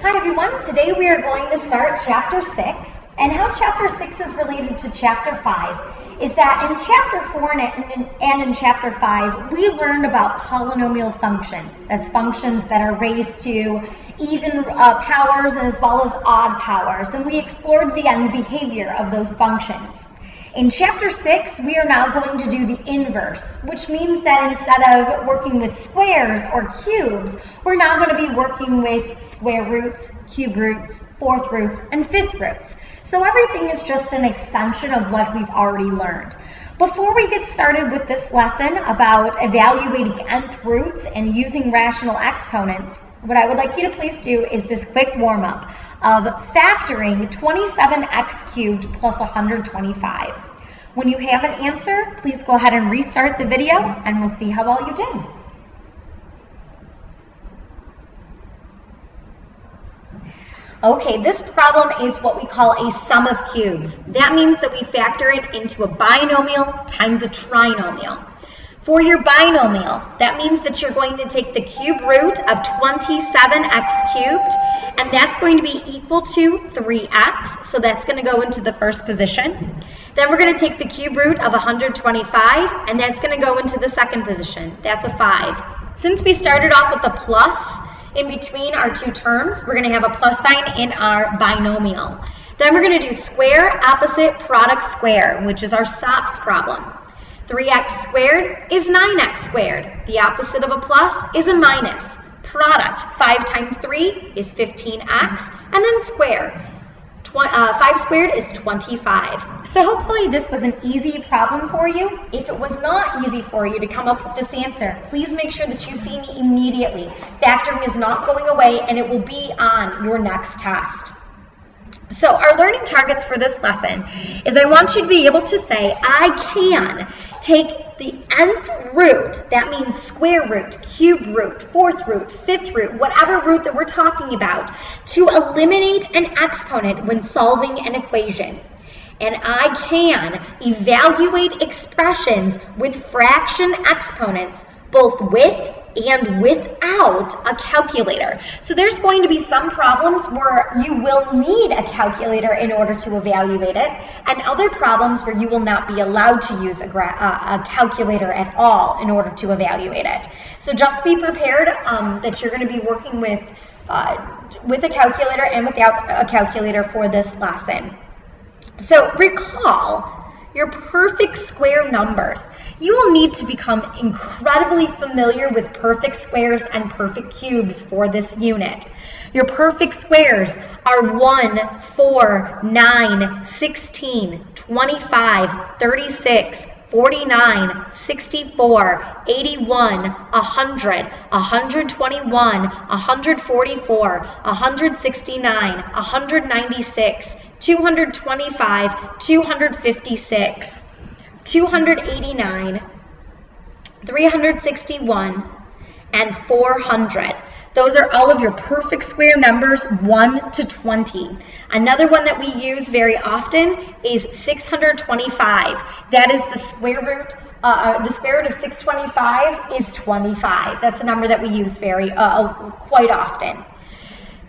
Hi everyone, today we are going to start Chapter 6, and how Chapter 6 is related to Chapter 5 is that in Chapter 4 and in Chapter 5, we learned about polynomial functions. That's functions that are raised to even powers as well as odd powers, and we explored the end behavior of those functions. In Chapter 6, we are now going to do the inverse, which means that instead of working with squares or cubes, we're now going to be working with square roots, cube roots, fourth roots, and fifth roots. So everything is just an extension of what we've already learned. Before we get started with this lesson about evaluating nth roots and using rational exponents, what I would like you to please do is this quick warm-up of factoring 27x cubed plus 125. When you have an answer, please go ahead and restart the video and we'll see how well you did. Okay, this problem is what we call a sum of cubes. That means that we factor it into a binomial times a trinomial. For your binomial, that means that you're going to take the cube root of 27x cubed, and that's going to be equal to 3x, so that's going to go into the first position. Then we're going to take the cube root of 125, and that's going to go into the second position. That's a 5. Since we started off with a plus in between our two terms, we're going to have a plus sign in our binomial. Then we're going to do square, opposite, product, square, which is our SOPs problem. 3x squared is 9x squared. The opposite of a plus is a minus. Product, 5 times 3 is 15x, and then square. 5 squared is 25. So hopefully this was an easy problem for you. If it was not easy for you to come up with this answer, please make sure that you see me immediately. Factoring is not going away, and it will be on your next test. So our learning targets for this lesson is I want you to be able to say, I can take the nth root, that means square root, cube root, fourth root, fifth root, whatever root that we're talking about, to eliminate an exponent when solving an equation. And I can evaluate expressions with fraction exponents both with and without a calculator. So there's going to be some problems where you will need a calculator in order to evaluate it, and other problems where you will not be allowed to use a calculator at all in order to evaluate it. So just be prepared that you're going to be working with a calculator and without a calculator for this lesson. So recall your perfect square numbers. You will need to become incredibly familiar with perfect squares and perfect cubes for this unit. Your perfect squares are 1, 4, 9, 16, 25, 36, 49, 64, 81, 100, 121, 144, 169, 196, 225, 256, 289, 361, and 400. Those are all of your perfect square numbers 1 to 20. Another one that we use very often is 625. That is the square root. The square root of 625 is 25. That's a number that we use quite often.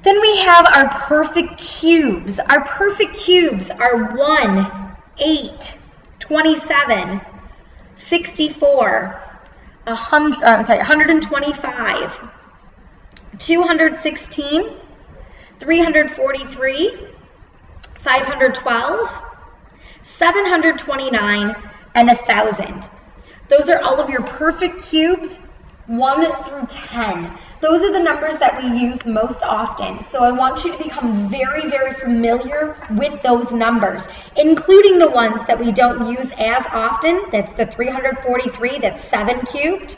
Then we have our perfect cubes. Our perfect cubes are 1, 8, 27, 64, 125, 216, 343, 512, 729, and 1,000. Those are all of your perfect cubes, 1 through 10. Those are the numbers that we use most often. So I want you to become very, very familiar with those numbers, including the ones that we don't use as often. That's the 343, that's 7 cubed.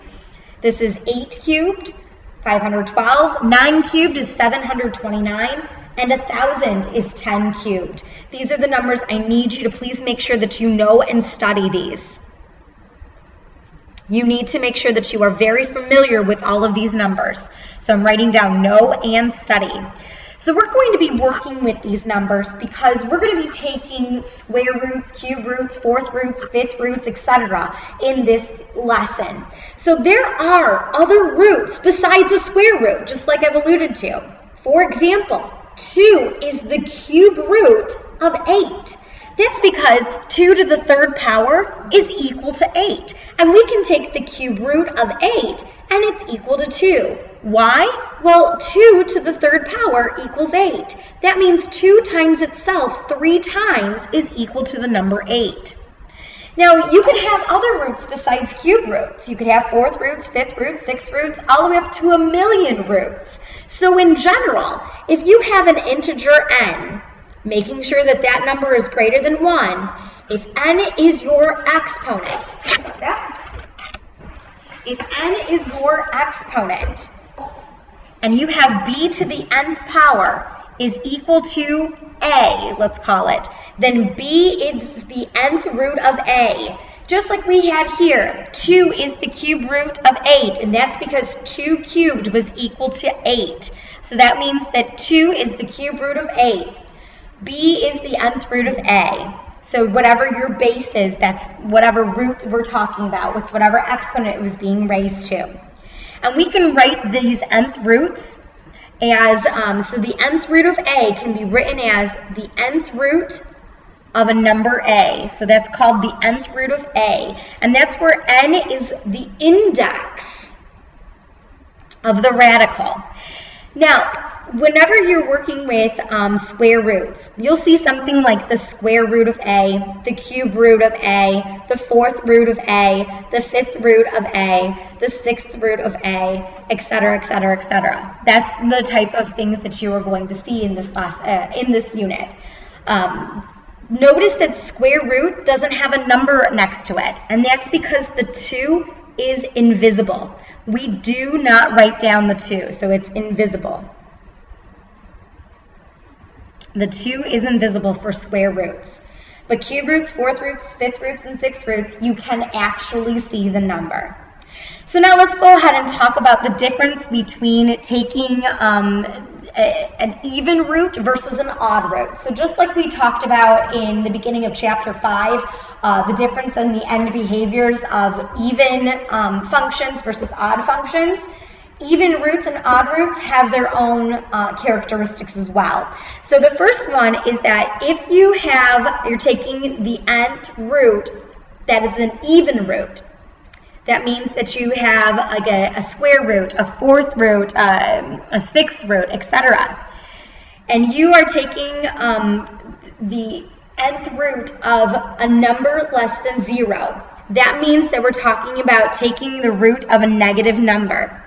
This is 8 cubed, 512. 9 cubed is 729. And 1,000 is 10 cubed. These are the numbers I need you to please make sure that you know and study these. You need to make sure that you are very familiar with all of these numbers. So I'm writing down know and study. So we're going to be working with these numbers because we're going to be taking square roots, cube roots, fourth roots, fifth roots, etc. in this lesson. So there are other roots besides a square root, just like I've alluded to. For example, 2 is the cube root of 8. That's because 2 to the 3rd power is equal to 8. And we can take the cube root of 8 and it's equal to 2. Why? Well, 2 to the 3rd power equals 8. That means 2 times itself 3 times is equal to the number 8. Now, you could have other roots besides cube roots. You could have 4th roots, 5th roots, 6th roots, all the way up to 1,000,000 roots. So in general, if you have an integer n, making sure that that number is greater than 1, if n is your exponent, if n is your exponent, and you have b to the nth power is equal to a, let's call it, then b is the nth root of a. Just like we had here, 2 is the cube root of 8, and that's because 2 cubed was equal to 8. So that means that 2 is the cube root of 8. B is the nth root of a. So whatever your base is, that's whatever root we're talking about. It's whatever exponent it was being raised to. And we can write these nth roots as, so the nth root of a can be written as the nth root of a number a. So that's called the nth root of a. And that's where n is the index of the radical. Now, whenever you're working with square roots, you'll see something like the square root of a, the cube root of a, the 4th root of a, the 5th root of a, the 6th root of a, etc., etc., etc. That's the type of things that you are going to see in this class, in this unit. Notice that square root doesn't have a number next to it, and that's because the 2 is invisible. We do not write down the 2, so it's invisible. The 2 is invisible for square roots. But cube roots, 4th roots, 5th roots, and 6th roots, you can actually see the number. So now let's go ahead and talk about the difference between taking an even root versus an odd root. So just like we talked about in the beginning of chapter 5, the difference in the end behaviors of even functions versus odd functions, even roots and odd roots have their own characteristics as well. So the first one is that if you're taking the nth root that is an even root, that means that you have like a square root, a 4th root, a 6th root, etc. And you are taking the nth root of a number less than 0. That means that we're talking about taking the root of a negative number.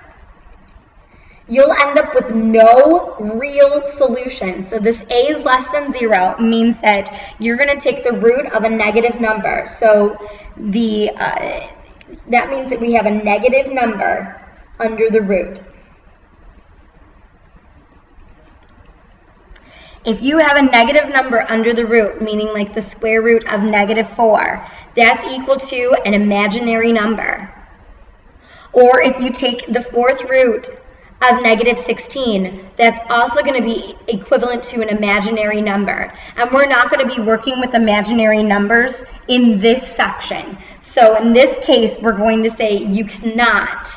You'll end up with no real solution. So this a is less than 0 means that you're going to take the root of a negative number. So that means that we have a negative number under the root. If you have a negative number under the root, meaning like the square root of -4, that's equal to an imaginary number. Or if you take the 4th root of -16, that's also going to be equivalent to an imaginary number. And we're not going to be working with imaginary numbers in this section. So in this case, we're going to say you cannot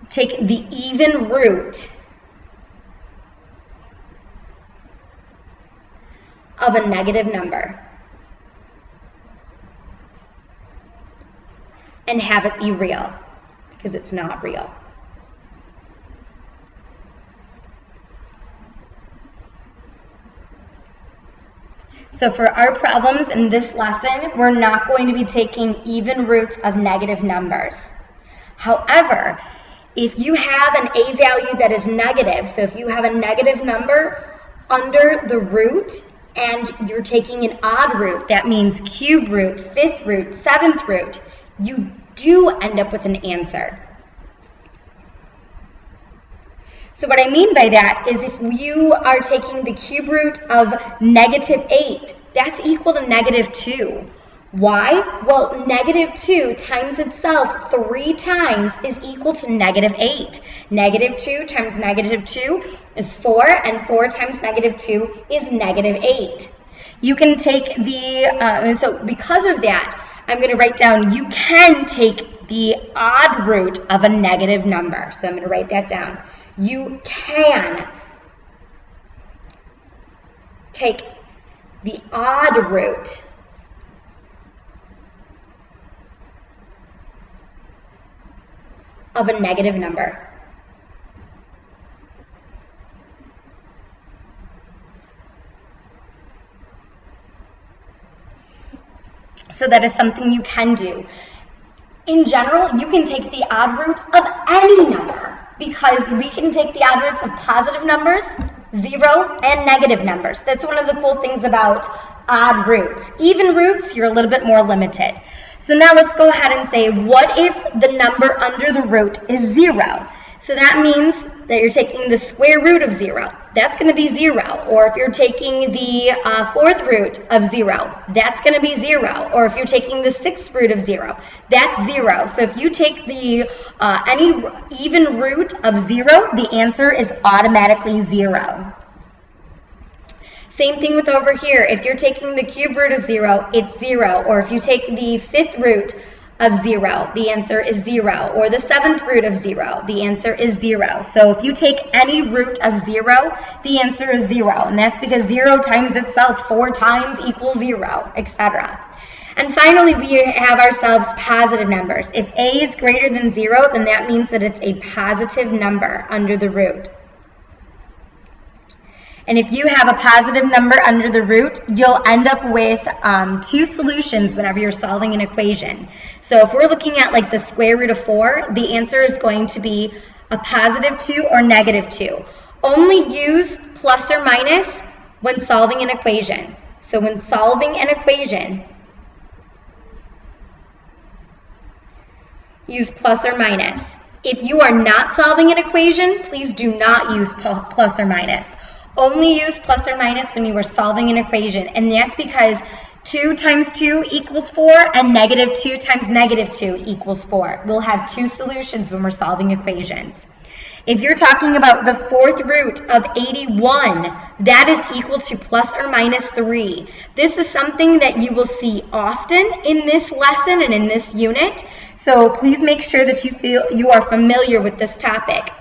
take the even root of a negative number and have it be real, because it's not real. So for our problems in this lesson, we're not going to be taking even roots of negative numbers. However, if you have an a value that is negative, so if you have a negative number under the root and you're taking an odd root, that means cube root, 5th root, 7th root, you do end up with an answer. So what I mean by that is if you are taking the cube root of -8, that's equal to -2. Why? Well, -2 times itself 3 times is equal to -8. -2 times -2 is 4, and 4 times -2 is -8. You can take the, so because of that, I'm going to write down, you can take the odd root of a negative number. So I'm going to write that down. You can take the odd root of a negative number. So that is something you can do. In general, you can take the odd root of any number because we can take the odd roots of positive numbers, 0, and negative numbers. That's one of the cool things about odd roots. Even roots, you're a little bit more limited. So now let's go ahead and say, what if the number under the root is 0? So that means that you're taking the square root of 0. That's going to be 0. Or if you're taking the fourth root of 0, that's going to be 0. Or if you're taking the sixth root of 0, that's 0. So if you take the any even root of 0, the answer is automatically 0. Same thing with over here. If you're taking the cube root of 0, it's 0. Or if you take the fifth root of 0, the answer is 0. Or the seventh root of 0, the answer is 0. So if you take any root of 0, the answer is 0. And that's because 0 times itself 4 times equals 0, etc. And finally, we have ourselves positive numbers. If a is greater than 0, then that means that it's a positive number under the root. And if you have a positive number under the root, you'll end up with 2 solutions whenever you're solving an equation. So if we're looking at like the square root of 4, the answer is going to be a positive 2 or negative 2. Only use plus or minus when solving an equation. So when solving an equation, use plus or minus. If you are not solving an equation, please do not use plus or minus. Only use plus or minus when you are solving an equation, and that's because 2 times 2 equals 4 and negative 2 times negative 2 equals 4. We'll have 2 solutions when we're solving equations. If you're talking about the fourth root of 81, that is equal to plus or minus 3. This is something that you will see often in this lesson and in this unit, so please make sure that you are familiar with this topic.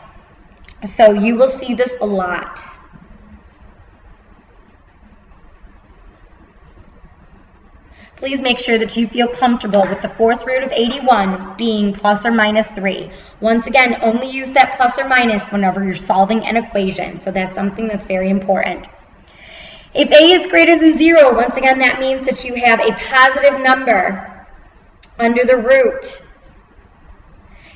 So you will see this a lot. Please make sure that you feel comfortable with the fourth root of 81 being plus or minus 3. Once again, only use that plus or minus whenever you're solving an equation. So that's something that's very important. If a is greater than 0, once again, that means that you have a positive number under the root.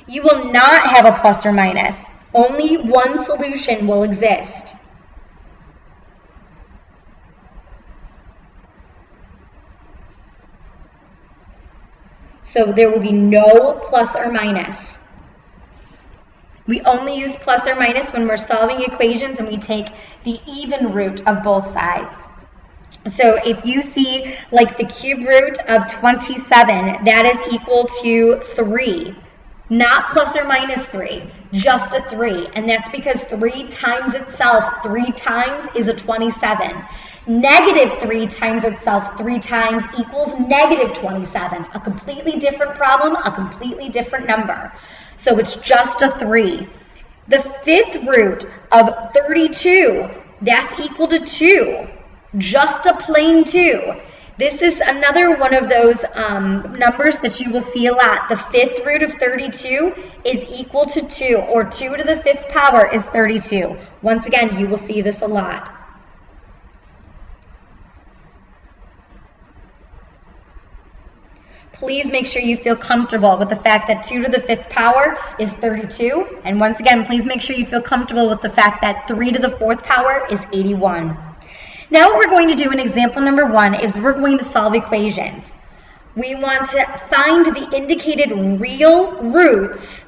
You will not have a plus or minus. Only one solution will exist. So there will be no plus or minus. We only use plus or minus when we're solving equations and we take the even root of both sides. So if you see like the cube root of 27, that is equal to 3. Not plus or minus 3, just a 3. And that's because 3 times itself 3 times is a 27. Negative 3 times itself 3 times equals negative 27. A completely different problem, a completely different number. So it's just a 3. The fifth root of 32, that's equal to 2. Just a plain 2. This is another one of those numbers that you will see a lot. The fifth root of 32 is equal to 2, or 2 to the fifth power is 32. Once again, you will see this a lot. Please make sure you feel comfortable with the fact that 2 to the fifth power is 32. And once again, please make sure you feel comfortable with the fact that 3 to the fourth power is 81. Now what we're going to do in example number 1 is we're going to solve equations. We want to find the indicated real roots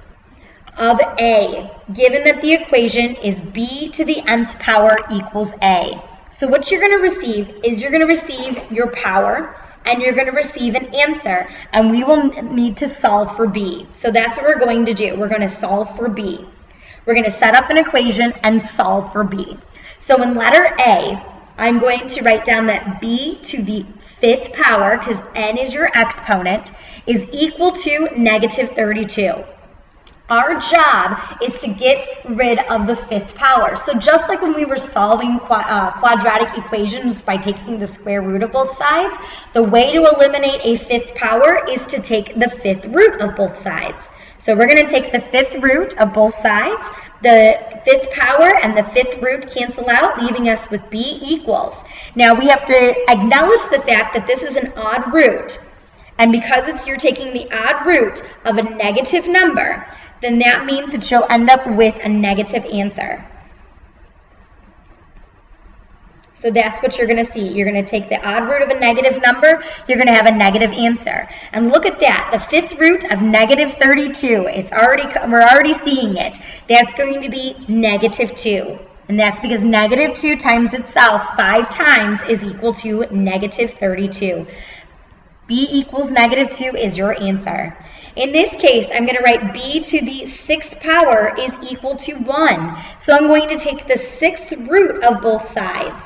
of a, given that the equation is b to the nth power equals a. So what you're going to receive is you're going to receive your power, and you're going to receive an answer, and we will need to solve for b. So that's what we're going to do. We're going to solve for b. We're going to set up an equation and solve for b. So in letter A, I'm going to write down that b to the 5th power, because n is your exponent, is equal to negative 32. Our job is to get rid of the 5th power. So just like when we were solving quadratic equations by taking the square root of both sides, the way to eliminate a 5th power is to take the 5th root of both sides. So we're going to take the 5th root of both sides. The 5th power and the 5th root cancel out, leaving us with b equals. Now we have to acknowledge the fact that this is an odd root. And because you're taking the odd root of a negative number, then that means that you'll end up with a negative answer. So that's what you're going to see. You're going to take the odd root of a negative number, you're going to have a negative answer. And look at that, the 5th root of negative 32. We're already seeing it. That's going to be negative 2. And that's because negative 2 times itself 5 times is equal to negative 32. b equals negative 2 is your answer. In this case, I'm going to write b to the 6th power is equal to 1. So I'm going to take the 6th root of both sides.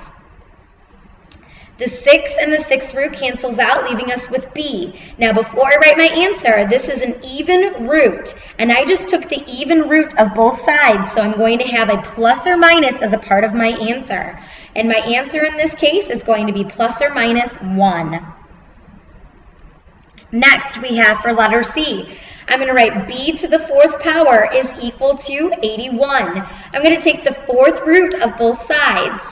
The 6 and the 6th root cancels out, leaving us with b. Now, before I write my answer, this is an even root, and I just took the even root of both sides, so I'm going to have a plus or minus as a part of my answer. And my answer in this case is going to be plus or minus 1. Next, we have for letter C. I'm going to write b to the 4th power is equal to 81. I'm going to take the 4th root of both sides,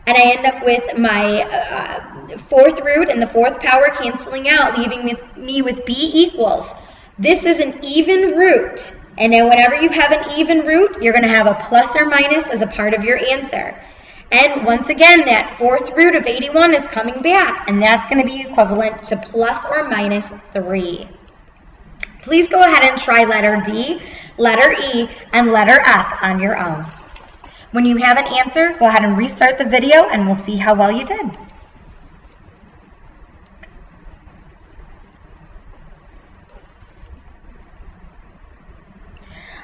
and I end up with my 4th root and the 4th power canceling out, leaving me with b equals. This is an even root, and then whenever you have an even root, you're going to have a plus or minus as a part of your answer. And once again, that 4th root of 81 is coming back, and that's going to be equivalent to plus or minus 3. Please go ahead and try letter D, letter E, and letter F on your own. When you have an answer, go ahead and restart the video, and we'll see how well you did.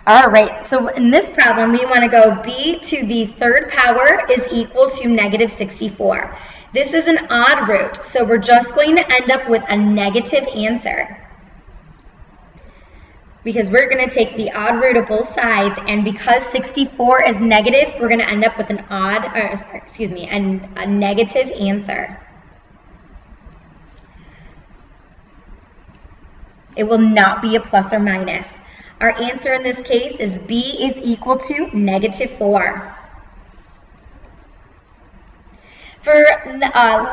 All right, so in this problem, we want to go b to the 3rd power is equal to negative 64. This is an odd root, so we're just going to end up with a negative answer, because we're going to take the odd root of both sides, and because 64 is negative, we're going to end up with an a negative answer. It will not be a plus or minus. Our answer in this case is b is equal to negative 4. For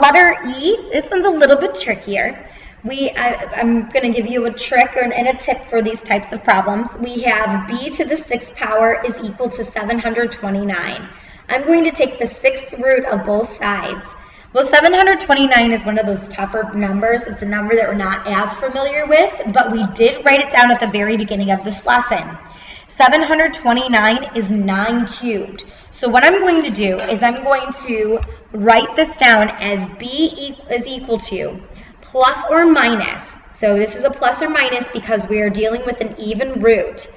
letter E, this one's a little bit trickier. I'm going to give you a trick and a tip for these types of problems. We have b to the 6th power is equal to 729. I'm going to take the 6th root of both sides. Well, 729 is one of those tougher numbers. It's a number that we're not as familiar with, but we did write it down at the very beginning of this lesson. 729 is 9 cubed. So what I'm going to do is I'm going to write this down as b is equal to plus or minus. So this is a plus or minus because we are dealing with an even root.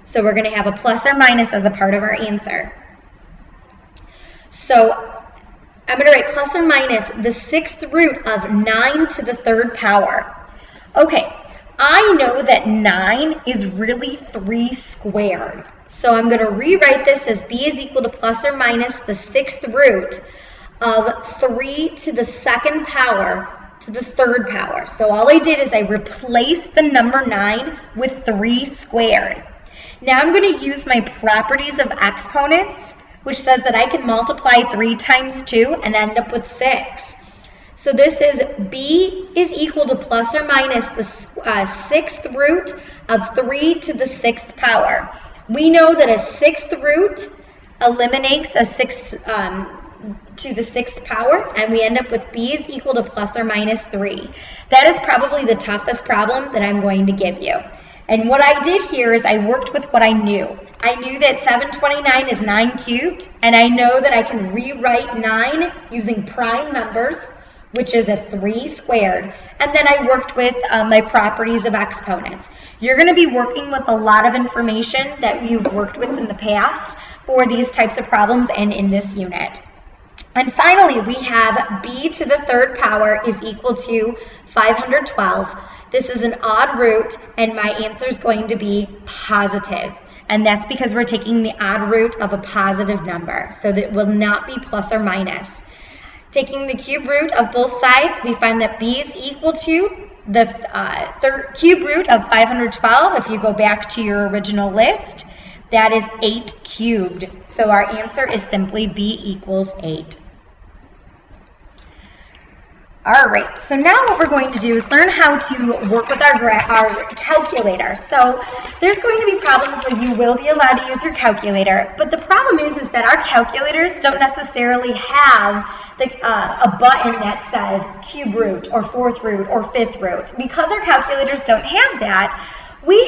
So we're going to have a plus or minus as a part of our answer. So I'm going to write plus or minus the 6th root of 9 to the 3rd power. Okay, I know that 9 is really 3 squared. So I'm going to rewrite this as b is equal to plus or minus the 6th root of 3 to the 2nd power to the 3rd power. So all I did is I replaced the number 9 with 3 squared. Now I'm going to use my properties of exponents, which says that I can multiply 3 times 2 and end up with 6. So this is b is equal to plus or minus the 6th root of 3 to the 6th power. We know that a 6th root eliminates a 6 to the 6th power, and we end up with b is equal to plus or minus 3. That is probably the toughest problem that I'm going to give you. And what I did here is I worked with what I knew. I knew that 729 is 9 cubed, and I know that I can rewrite 9 using prime numbers, which is a 3 squared. And then I worked with my properties of exponents. You're going to be working with a lot of information that you've worked with in the past for these types of problems and in this unit. And finally, we have b to the third power is equal to 512. This is an odd root, and my answer is going to be positive. And that's because we're taking the odd root of a positive number, so that it will not be plus or minus. Taking the cube root of both sides, we find that b is equal to the cube root of 512. If you go back to your original list, that is 8 cubed. So our answer is simply b equals 8. All right, so now what we're going to do is learn how to work with our calculator. So there's going to be problems where you will be allowed to use your calculator, but the problem is that our calculators don't necessarily have a button that says cube root or fourth root or fifth root. Because our calculators don't have that, we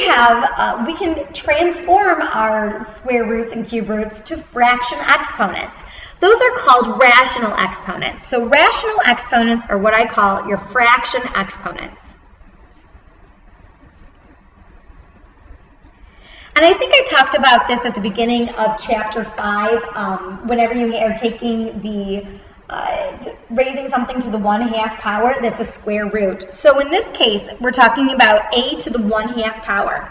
can transform our square roots and cube roots to fraction exponents. Those are called rational exponents. So rational exponents are what I call your fraction exponents. And I think I talked about this at the beginning of chapter 5, whenever you are taking the raising something to the 1/2 power, that's a square root. So in this case, we're talking about a to the 1/2 power.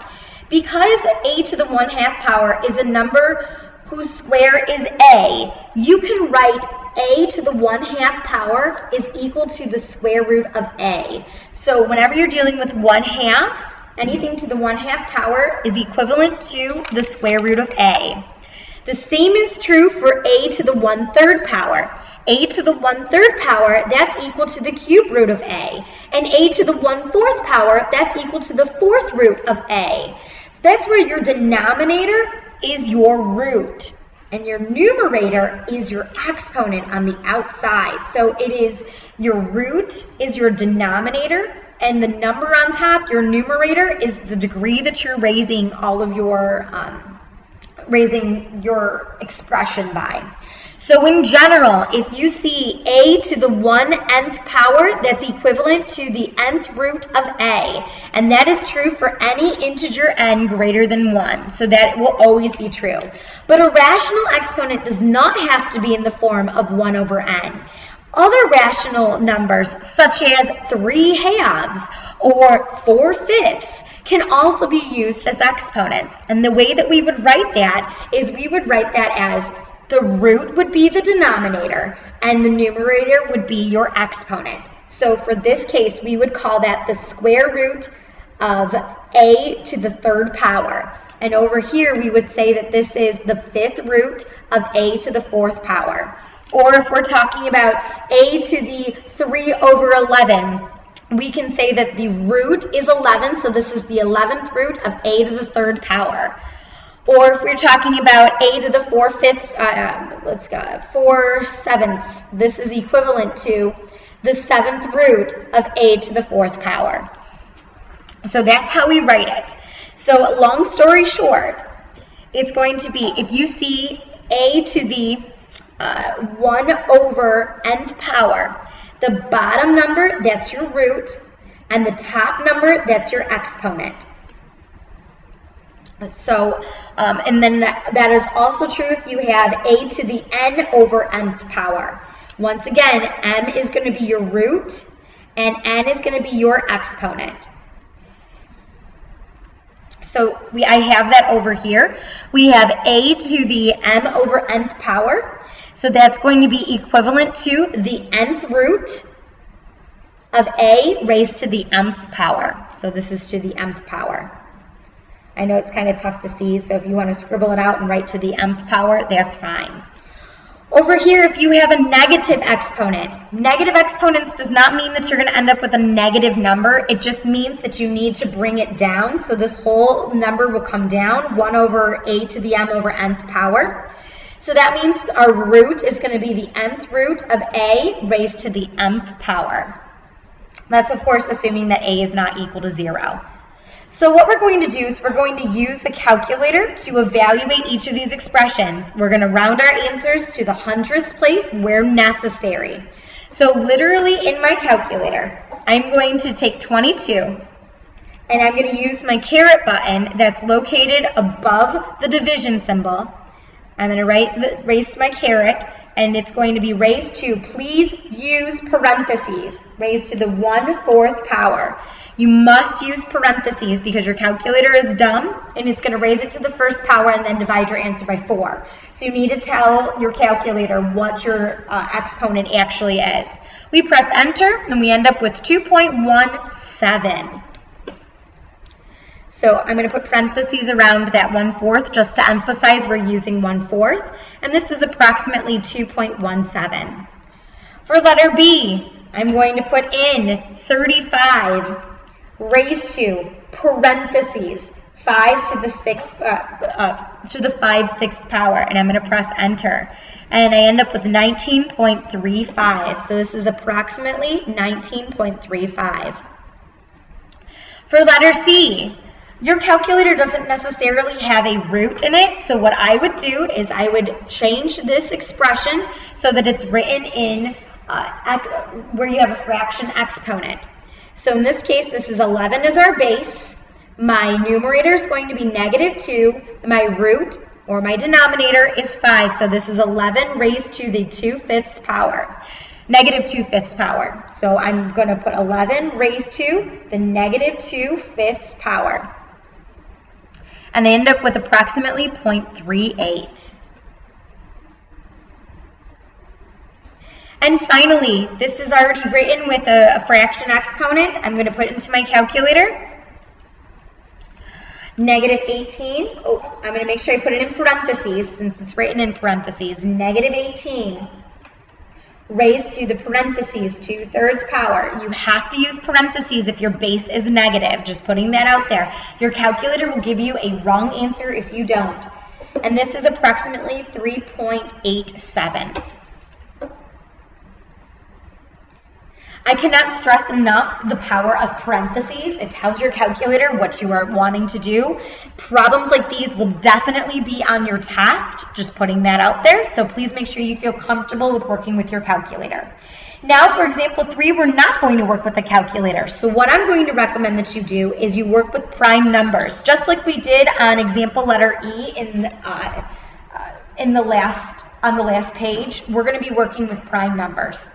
Because a to the 1/2 power is a number whose square is a, you can write a to the 1/2 power is equal to the square root of a. So whenever you're dealing with 1/2, anything to the 1/2 power is equivalent to the square root of a. The same is true for a to the 1/3 power. A to the 1/3 power, that's equal to the cube root of a. And a to the 1/4 power, that's equal to the fourth root of a. So that's where your denominator is your root, and your numerator is your exponent on the outside. So it is your root is your denominator, and the number on top, your numerator, is the degree that you're raising all of your expression by. So in general, if you see a to the 1/n power, that's equivalent to the nth root of a. And that is true for any integer n greater than 1. So that will always be true. But a rational exponent does not have to be in the form of 1/n. Other rational numbers, such as 3/2 or 4/5, can also be used as exponents. And the way that we would write that is we would write that as the root would be the denominator, and the numerator would be your exponent. So for this case, we would call that the square root of a to the 3rd power. And over here, we would say that this is the 5th root of a to the 4th power. Or if we're talking about a to the 3/11, we can say that the root is 11, so this is the 11th root of a to the 3rd power. Or if we're talking about a to the 4/7, this is equivalent to the 7th root of a to the 4th power. So that's how we write it. So long story short, it's going to be, if you see a to the 1/nth power, the bottom number, that's your root, and the top number, that's your exponent. So, and then that is also true if you have a to the n/nth power. Once again, m is going to be your root, and n is going to be your exponent. So I have that over here. We have a to the m/nth power. So that's going to be equivalent to the nth root of a raised to the mth power. So this is to the mth power. I know it's kind of tough to see, so if you want to scribble it out and write to the mth power, that's fine. Over here, if you have a negative exponent, negative exponents does not mean that you're going to end up with a negative number. It just means that you need to bring it down. So this whole number will come down, 1/a to the m/nth power. So that means our root is going to be the nth root of a raised to the mth power. That's, of course, assuming that a is not equal to 0. So what we're going to do is we're going to use the calculator to evaluate each of these expressions. We're going to round our answers to the 100th place where necessary. So literally in my calculator, I'm going to take 22, and I'm going to use my caret button that's located above the division symbol. I'm going to raise my caret and it's going to be raised to, please use parentheses, raised to the 1/4 power. You must use parentheses because your calculator is dumb and it's going to raise it to the first power and then divide your answer by 4. So you need to tell your calculator what your exponent actually is. We press enter and we end up with 2.17. So I'm going to put parentheses around that 1/4 just to emphasize we're using 1/4. And this is approximately 2.17. For letter B, I'm going to put in 35 raised to parentheses 5 to the 5/6 power, and I'm going to press enter. And I end up with 19.35. So this is approximately 19.35. For letter C, your calculator doesn't necessarily have a root in it, so what I would do is I would change this expression so that it's written in where you have a fraction exponent. So in this case, this is 11 as our base. My numerator is going to be -2, and my root, or my denominator, is 5. So this is 11 raised to the 2/5 power, -2/5 power. So I'm going to put 11 raised to the -2/5 power. And I end up with approximately 0.38. And finally, this is already written with a fraction exponent. I'm going to put it into my calculator. -18. Oh, I'm going to make sure I put it in parentheses since it's written in parentheses. -18 raised to the parentheses 2/3 power. You have to use parentheses if your base is negative. Just putting that out there. Your calculator will give you a wrong answer if you don't. And this is approximately 3.87. I cannot stress enough the power of parentheses. It tells your calculator what you are wanting to do. Problems like these will definitely be on your test, just putting that out there. So please make sure you feel comfortable with working with your calculator. Now for example 3, we're not going to work with a calculator. So what I'm going to recommend that you do is you work with prime numbers, just like we did on example letter E on the last page. We're going to be working with prime numbers.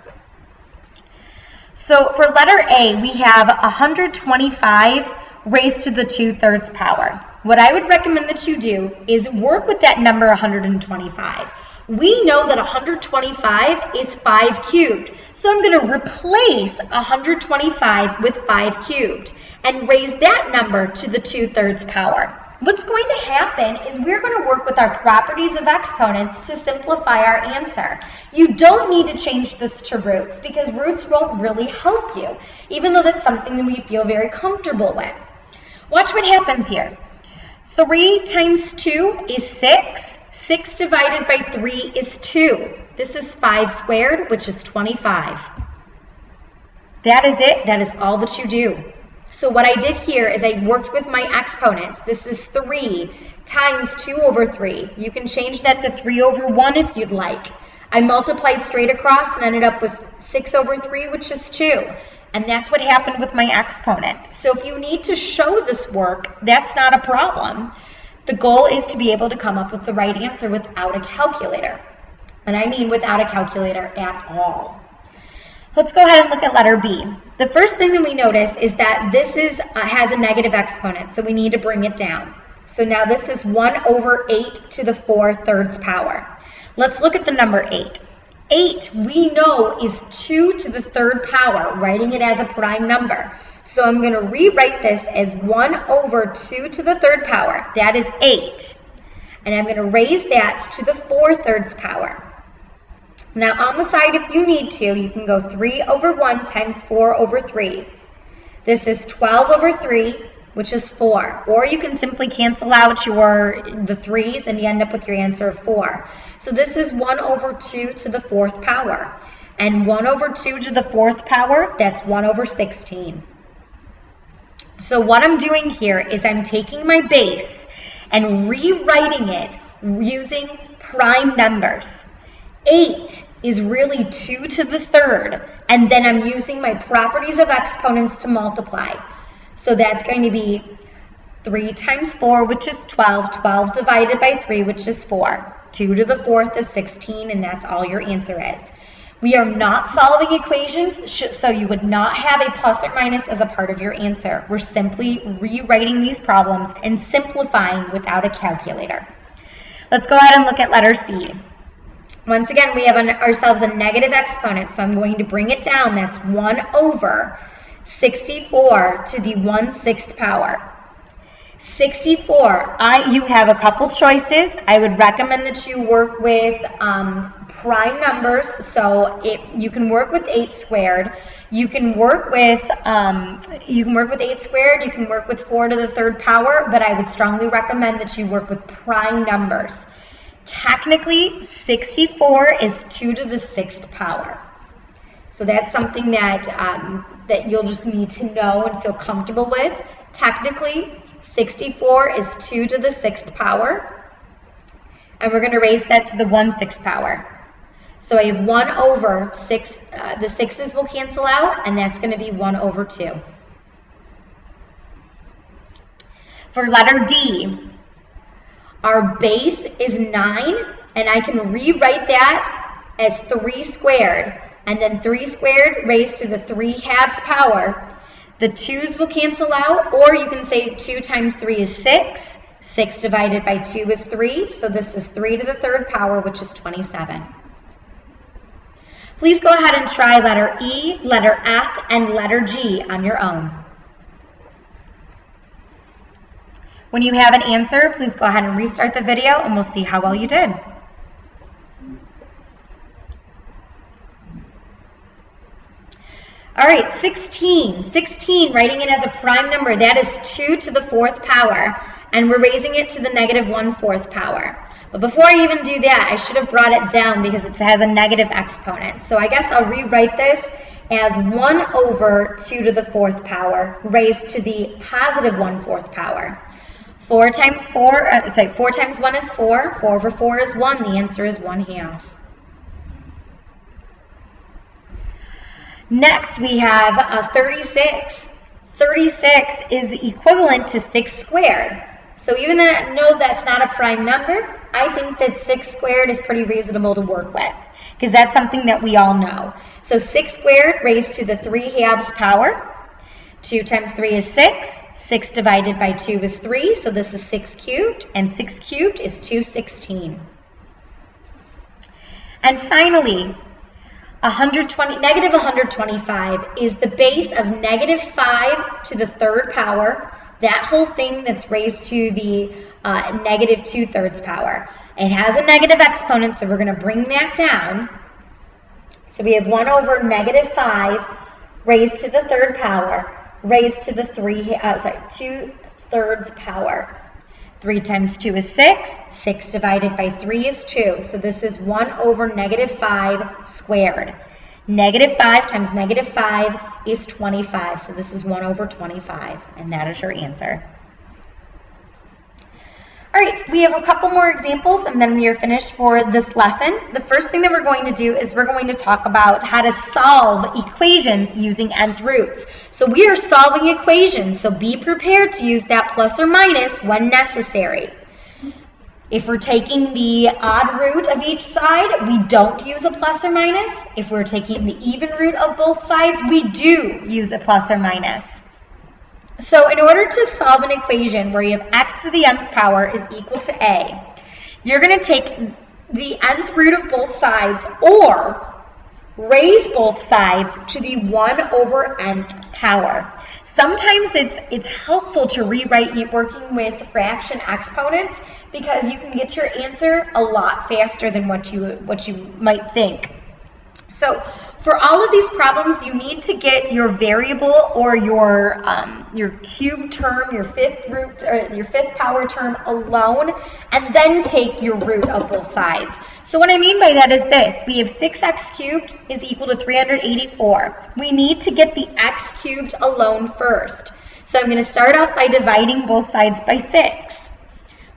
So for letter A, we have 125 raised to the 2/3 power. What I would recommend that you do is work with that number 125. We know that 125 is 5 cubed. So I'm going to replace 125 with 5 cubed and raise that number to the 2/3 power. What's going to happen is we're going to work with our properties of exponents to simplify our answer. You don't need to change this to roots because roots won't really help you, even though that's something that we feel very comfortable with. Watch what happens here. 3 times 2 is 6. 6 divided by 3 is 2. This is 5 squared, which is 25. That is it. That is all that you do. So what I did here is I worked with my exponents. This is 3 times 2/3. You can change that to 3/1 if you'd like. I multiplied straight across and ended up with 6/3, which is 2. And that's what happened with my exponent. So if you need to show this work, that's not a problem. The goal is to be able to come up with the right answer without a calculator. And I mean without a calculator at all. Let's go ahead and look at letter B. The first thing that we notice is that this has a negative exponent, so we need to bring it down. So now this is 1/8 to the 4/3 power. Let's look at the number 8. 8 we know is 2 to the 3rd power, writing it as a prime number. So I'm going to rewrite this as 1/2 to the 3rd power. That is 8. And I'm going to raise that to the 4/3 power. Now on the side, if you need to, you can go 3/1 times 4/3. This is 12/3, which is 4. Or you can simply cancel out the 3's and you end up with your answer of 4. So this is 1/2 to the 4th power. And 1/2 to the 4th power, that's 1/16. So what I'm doing here is I'm taking my base and rewriting it using prime numbers. 8 is really 2 to the 3rd, and then I'm using my properties of exponents to multiply. So that's going to be 3 times 4, which is 12. 12 divided by 3, which is 4. 2 to the 4th is 16, and that's all your answer is. We are not solving equations, so you would not have a plus or minus as a part of your answer. We're simply rewriting these problems and simplifying without a calculator. Let's go ahead and look at letter C. Once again, we have ourselves a negative exponent, so I'm going to bring it down. That's 1 over 64 to the 1/6 power. 64, you have a couple choices. I would recommend that you work with prime numbers, so you can work with 8 squared. You can work with 8 squared. You can work with 4 to the 3rd power, but I would strongly recommend that you work with prime numbers. Technically, 64 is 2 to the 6th power. So that's something that that you'll just need to know and feel comfortable with. Technically, 64 is 2 to the 6th power, and we're going to raise that to the 1/6 power. So I have 1 over 6, the 6's will cancel out, and that's going to be 1 over 2. For letter D, our base is 9, and I can rewrite that as 3 squared, and then 3 squared raised to the 3/2 power. The 2's will cancel out, or you can say 2 times 3 is 6. 6 divided by 2 is 3, so this is 3 to the 3rd power, which is 27. Please go ahead and try letter E, letter F, and letter G on your own. When you have an answer, please go ahead and restart the video, and we'll see how well you did. All right, 16. 16, writing it as a prime number, that is 2 to the 4th power, and we're raising it to the negative 1/4 power. But before I even do that, I should have brought it down because it has a negative exponent. So I guess I'll rewrite this as 1 over 2 to the 4th power raised to the positive 1/4 power. 4 times 1 is 4. 4 over 4 is 1. The answer is 1/2. Next, we have 36. 36 is equivalent to 6 squared. So even though that's not a prime number, I think that 6 squared is pretty reasonable to work with, because that's something that we all know. So 6 squared raised to the 3/2 power. 2 times 3 is 6. 6 divided by 2 is 3, so this is 6 cubed, and 6 cubed is 216. And finally, negative 125 is the base of negative 5 to the 3rd power, that whole thing that's raised to the negative 2/3 power. It has a negative exponent, so we're going to bring that down. So we have 1 over negative 5 raised to the 3rd power, raised to the 2/3 power. 3 times 2 is 6. 6 divided by 3 is 2. So this is 1 over negative 5 squared. Negative 5 times negative 5 is 25. So this is 1 over 25. And that is your answer. All right, we have a couple more examples, and then we are finished for this lesson. The first thing that we're going to do is we're going to talk about how to solve equations using nth roots. So we are solving equations, so be prepared to use that plus or minus when necessary. If we're taking the odd root of each side, we don't use a plus or minus. If we're taking the even root of both sides, we do use a plus or minus. So in order to solve an equation where you have x to the nth power is equal to a, you're going to take the nth root of both sides or raise both sides to the 1 over nth power. Sometimes it's helpful to rewrite working with fraction exponents because you can get your answer a lot faster than what you might think. So for all of these problems, you need to get your variable or your cube term, your fifth root, or your 5th power term alone, and then take your root of both sides. So what I mean by that is this. We have 6x cubed is equal to 384. We need to get the x cubed alone first. So I'm going to start off by dividing both sides by 6.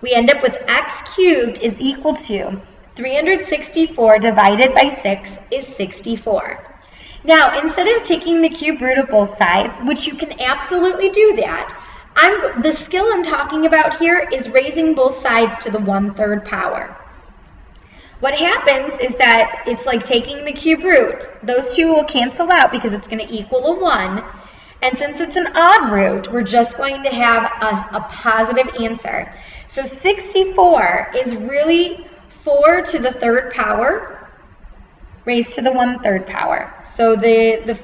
We end up with x cubed is equal to 364 divided by 6 is 64. Now, instead of taking the cube root of both sides, which you can absolutely do that, the skill I'm talking about here is raising both sides to the 1/3 power. what happens is that it's like taking the cube root. Those two will cancel out because it's going to equal a 1. And since it's an odd root, we're just going to have a positive answer. So 64 is really 4 to the 3rd power raised to the 1/3 power. So the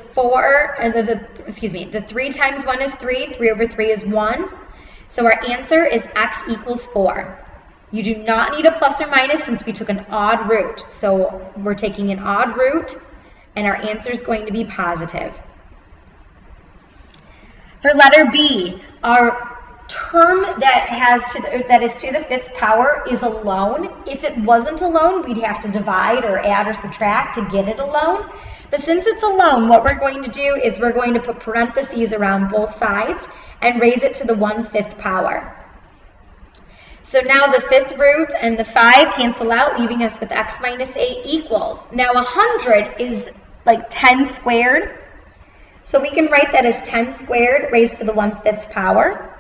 3 times 1 is 3. 3 over 3 is 1. So our answer is x equals 4. You do not need a plus or minus since we took an odd root. So we're taking an odd root, and our answer is going to be positive. For letter B, our term that is to the 5th power is alone. If it wasn't alone, we'd have to divide or add or subtract to get it alone. But since it's alone, what we're going to do is we're going to put parentheses around both sides and raise it to the 1/5 power. So now the 5th root and the 5 cancel out, leaving us with x minus 8 equals. Now 100 is like 10 squared. So we can write that as 10 squared raised to the 1/5 power.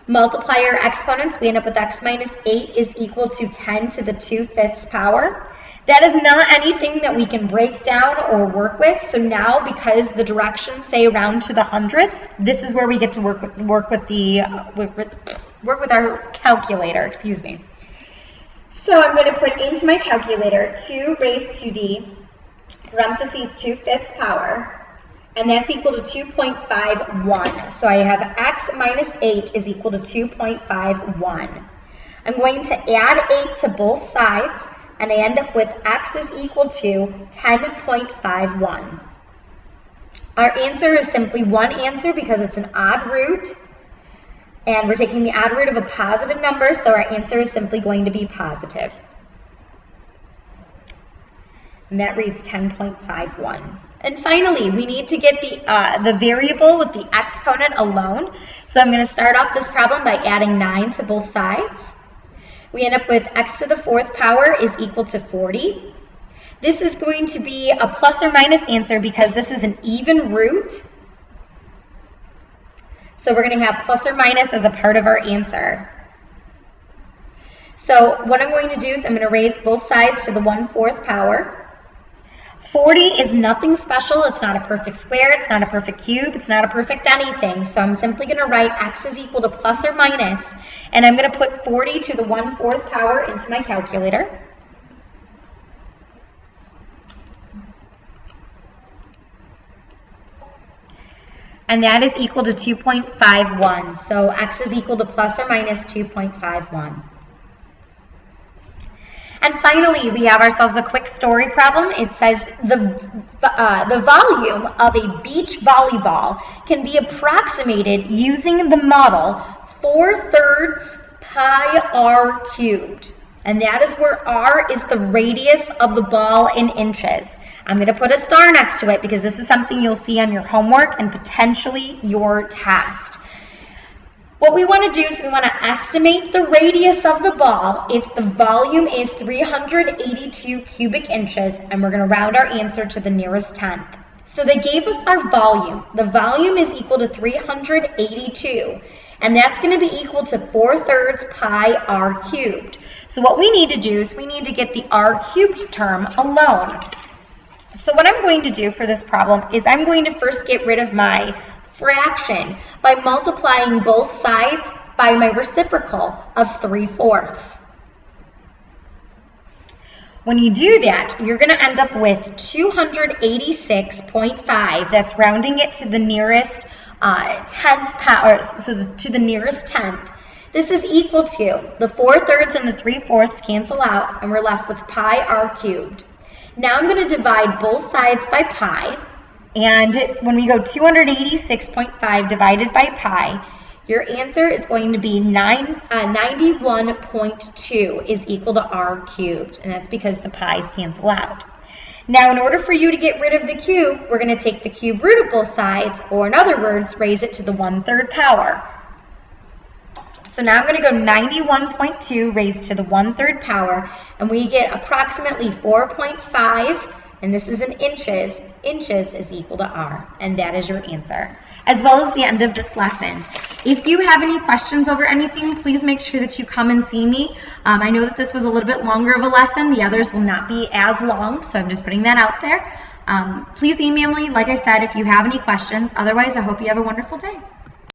Multiply our exponents, we end up with x minus 8 is equal to 10 to the 2/5 power. That is not anything that we can break down or work with. So now, because the directions say round to the hundredths, this is where we get to work with our calculator. Excuse me. So I'm going to put into my calculator 2 raised to the parentheses 2/5 power, and that's equal to 2.51. So I have x minus 8 is equal to 2.51. I'm going to add 8 to both sides, and I end up with x is equal to 10.51. Our answer is simply one answer because it's an odd root, and we're taking the odd root of a positive number, so our answer is simply going to be positive. And that reads 10.51. And finally, we need to get the variable with the exponent alone. So I'm going to start off this problem by adding 9 to both sides. We end up with x to the 4th power is equal to 40. This is going to be a plus or minus answer because this is an even root. So we're going to have plus or minus as a part of our answer. So what I'm going to do is I'm going to raise both sides to the 1/4 power. 40 is nothing special. It's not a perfect square. It's not a perfect cube. It's not a perfect anything. So I'm simply going to write x is equal to plus or minus, and I'm going to put 40 to the 1/4 power into my calculator. And that is equal to 2.51. So x is equal to plus or minus 2.51. And finally, we have ourselves a quick story problem. It says the volume of a beach volleyball can be approximated using the model 4/3 pi r cubed. And that is where r is the radius of the ball in inches. I'm going to put a star next to it because this is something you'll see on your homework and potentially your test. What we want to do is we want to estimate the radius of the ball if the volume is 382 cubic inches, and we're going to round our answer to the nearest tenth. So they gave us our volume. The volume is equal to 382, and that's going to be equal to 4/3 pi r cubed. So what we need to do is we need to get the r cubed term alone. So what I'm going to do for this problem is I'm going to first get rid of my fraction by multiplying both sides by my reciprocal of 3/4. When you do that, you're going to end up with 286.5. That's rounding it to the nearest tenth power, so to the nearest tenth. This is equal to the 4/3 and the 3/4 cancel out, and we're left with pi r cubed. Now I'm going to divide both sides by pi, and when we go 286.5 divided by pi, your answer is going to be 91.2 is equal to r cubed, and that's because the pi's cancel out. Now, in order for you to get rid of the cube, we're going to take the cube root of both sides, or in other words, raise it to the 1/3 power. So now I'm going to go 91.2 raised to the 1/3 power, and we get approximately 4.5, and this is in inches, inches is equal to r, and that is your answer, as well as the end of this lesson. If you have any questions over anything, please make sure that you come and see me. I know that this was a little bit longer of a lesson. The others will not be as long, so I'm just putting that out there. Please email me, like I said, if you have any questions. Otherwise, I hope you have a wonderful day.